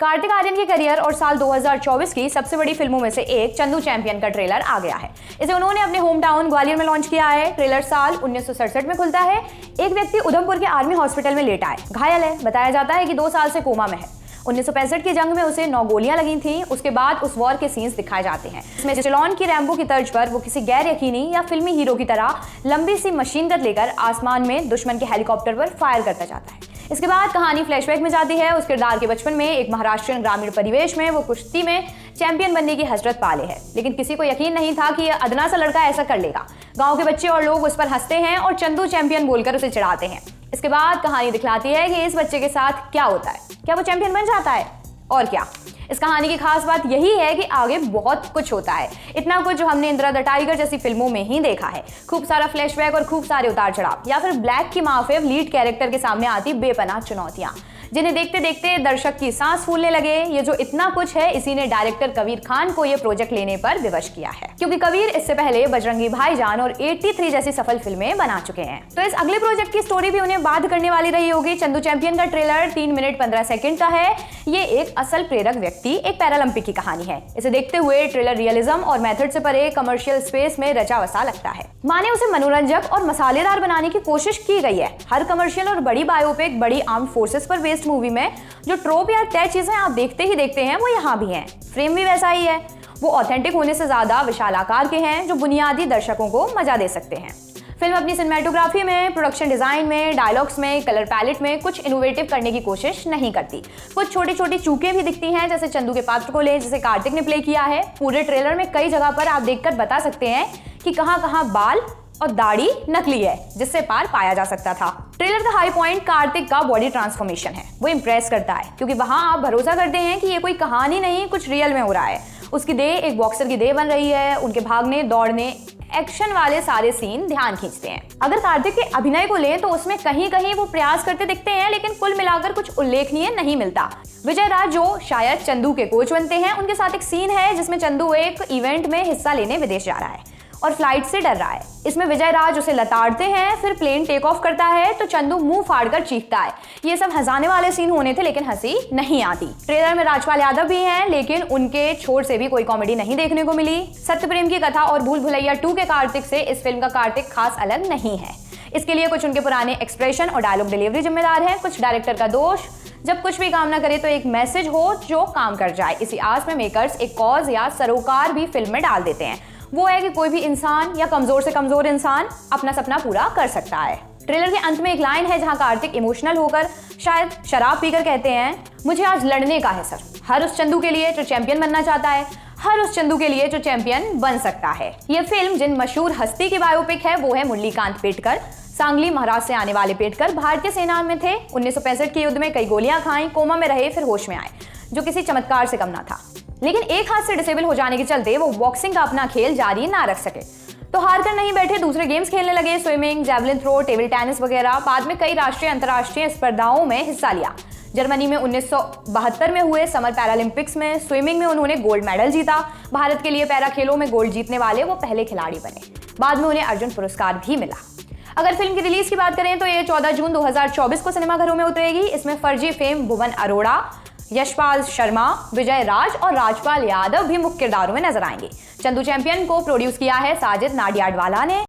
कार्तिक आर्यन के करियर और साल 2024 की सबसे बड़ी फिल्मों में से एक चंदू चैंपियन का ट्रेलर आ गया है। इसे उन्होंने अपने होम टाउन ग्वालियर में लॉन्च किया है। ट्रेलर साल 1967 में खुलता है। एक व्यक्ति उधमपुर के आर्मी हॉस्पिटल में लेटा है, घायल है। बताया जाता है कि 2 साल से कोमा में है। 1965 की जंग में उसे 9 गोलियां लगी थीं। उसके बाद उस वॉर के सीन्स दिखाए जाते हैं। इसमें स्टेलोन की रैम्बो की तर्ज पर वो किसी गैर यकीनी या फिल्मी हीरो की तरह लंबी सी मशीन गन लेकर आसमान में दुश्मन के हेलीकॉप्टर पर फायर करता जाता है। इसके बाद कहानी फ्लैशबैक में जाती है। उस किरदार के बचपन में एक महाराष्ट्रीयन ग्रामीण परिवेश में वो कुश्ती में चैंपियन बनने की हसरत पाले है, लेकिन किसी को यकीन नहीं था कि यह अदना सा लड़का ऐसा कर लेगा। गांव के बच्चे और लोग उस पर हंसते हैं और चंदू चैंपियन बोलकर उसे चिढ़ाते हैं। इसके बाद कहानी दिखलाती है कि इस बच्चे के साथ क्या होता है, क्या वो चैंपियन बन जाता है और क्या। इस कहानी की खास बात यही है कि आगे बहुत कुछ होता है, इतना कुछ जो हमने इंदिरा द टाइगर जैसी फिल्मों में ही देखा है। खूब सारा फ्लैशबैक और खूब सारे उतार चढ़ाव, या फिर ब्लैक की माफिया लीड कैरेक्टर के सामने आती बेपनाह चुनौतियां, जिन्हें देखते देखते दर्शक की सांस फूलने लगे। ये जो इतना कुछ है, इसी ने डायरेक्टर कबीर खान को ये प्रोजेक्ट लेने पर विवश किया है, क्योंकि कबीर इससे पहले बजरंगी भाईजान और 83 जैसी सफल फिल्में बना चुके हैं। तो इस अगले प्रोजेक्ट की स्टोरी भी उन्हें बाध करने वाली रही होगी। चंदू चैंपियन का ट्रेलर 3 मिनट 15 सेकंड का है। ये एक असल प्रेरक व्यक्ति, एक पैरालंपिक की कहानी है। इसे देखते हुए ट्रेलर रियलिज्म और मेथड से परे कमर्शियल स्पेस में रचा बसा लगता है। माने उसे मनोरंजक और मसालेदार बनाने की कोशिश की गई है। हर कमर्शियल और बड़ी बायोपिक, बड़ी आर्म्ड फोर्सेस पर बेस्ड मूवी में जो ट्रोप या तय चीजें आप देखते हैं वो यहाँ भी हैं। फ्रेम भी वैसा ही है। वो ऑथेंटिक होने से ज्यादा विशाल आकार के हैं, जो बुनियादी दर्शकों को मजा दे सकते हैं। फिल्म अपनी सिनेमेटोग्राफी में, प्रोडक्शन डिजाइन में, डायलॉग्स में, कलर पैलेट में कुछ इनोवेटिव करने की कोशिश नहीं करती। कुछ छोटी छोटी चूकें भी दिखती हैं, जैसे चंदू के पात्र को ले, जिसे कार्तिक ने प्ले किया है। पूरे ट्रेलर में कई जगह पर आप देखकर बता सकते हैं कि कहां बाल और दाढ़ी नकली है, जिससे पार पाया जा सकता था। ट्रेलर का हाई पॉइंट कार्तिक का बॉडी ट्रांसफॉर्मेशन है। वो इंप्रेस करता है, क्योंकि वहां आप भरोसा करते हैं कि ये कोई कहानी नहीं, कुछ रियल में हो रहा है। उसकी देह एक बॉक्सर की देह बन रही है। उनके भागने, दौड़ने, एक्शन वाले सारे सीन ध्यान खींचते हैं। अगर कार्तिक के अभिनय को लें तो उसमें कहीं कहीं वो प्रयास करते दिखते हैं, लेकिन कुल मिलाकर कुछ उल्लेखनीय नहीं मिलता। विजय राज, जो शायद चंदू के कोच बनते हैं, उनके साथ एक सीन है जिसमें चंदू एक इवेंट में हिस्सा लेने विदेश जा रहा है और फ्लाइट से डर रहा है। इसमें विजय राज उसे लताड़ते हैं, फिर प्लेन टेक ऑफ करता है तो चंदू मुंह फाड़कर चीखता है। ये सब हंसाने वाले सीन होने थे, लेकिन हंसी नहीं आती। ट्रेलर में राजपाल यादव भी हैं, लेकिन उनके छोर से भी कोई कॉमेडी नहीं देखने को मिली। सत्यप्रेम की कथा और भूल भुलैया 2 के कार्तिक से इस फिल्म का कार्तिक खास अलग नहीं है। इसके लिए कुछ उनके पुराने एक्सप्रेशन और डायलॉग डिलीवरी जिम्मेदार है, कुछ डायरेक्टर का दोष। जब कुछ भी काम ना करे तो एक मैसेज हो जो काम कर जाए, इसी आस में मेकर्स एक कॉज या सरोकार भी फिल्म में डाल देते हैं। वो है कि कोई भी इंसान या कमजोर से कमजोर इंसान अपना सपना पूरा कर सकता है। ट्रेलर के अंत में एक लाइन है जहां कार्तिक इमोशनल होकर, शायद शराब पीकर कहते हैं, मुझे आज लड़ने का है सर, हर उस चंदू के लिए जो चैंपियन बनना चाहता है, हर उस चंदू के लिए जो चैंपियन बन सकता है। ये फिल्म जिन मशहूर हस्ती की बायोपिक है वो है मुरलीकांत पेटकर। सांगली महाराष्ट्र से आने वाले पेटकर भारतीय सेना में थे। 1965 के युद्ध में कई गोलियां खाई, कोमा में रहे, फिर होश में आए, जो किसी चमत्कार से कम ना था। लेकिन एक हाथ से डिसेबल हो जाने के चलते वो बॉक्सिंग का अपना खेल जारी ना रख सके, तो हार कर नहीं बैठे, दूसरे गेम्स खेलने लगे। Swimming, javelin throw, table tennis वगैरह। बाद में कई राष्ट्रीय अंतर्राष्ट्रीय स्पर्धाओं में हिस्सा लिया। जर्मनी में 1972 में हुए समर पैरालंपिक्स में स्विमिंग में उन्होंने गोल्ड मेडल जीता। भारत के लिए पैरा खेलों में गोल्ड जीतने वाले वो पहले खिलाड़ी बने। बाद में उन्हें अर्जुन पुरस्कार भी मिला। अगर फिल्म की रिलीज की बात करें तो ये 14 जून 2024 को सिनेमाघरों में उतरेगी। इसमें फर्जी फेम भुवन अरोड़ा, यशपाल शर्मा, विजय राज और राजपाल यादव भी मुख्य किरदारों में नजर आएंगे। चंदू चैंपियन को प्रोड्यूस किया है साजिद नाडियाडवाला ने।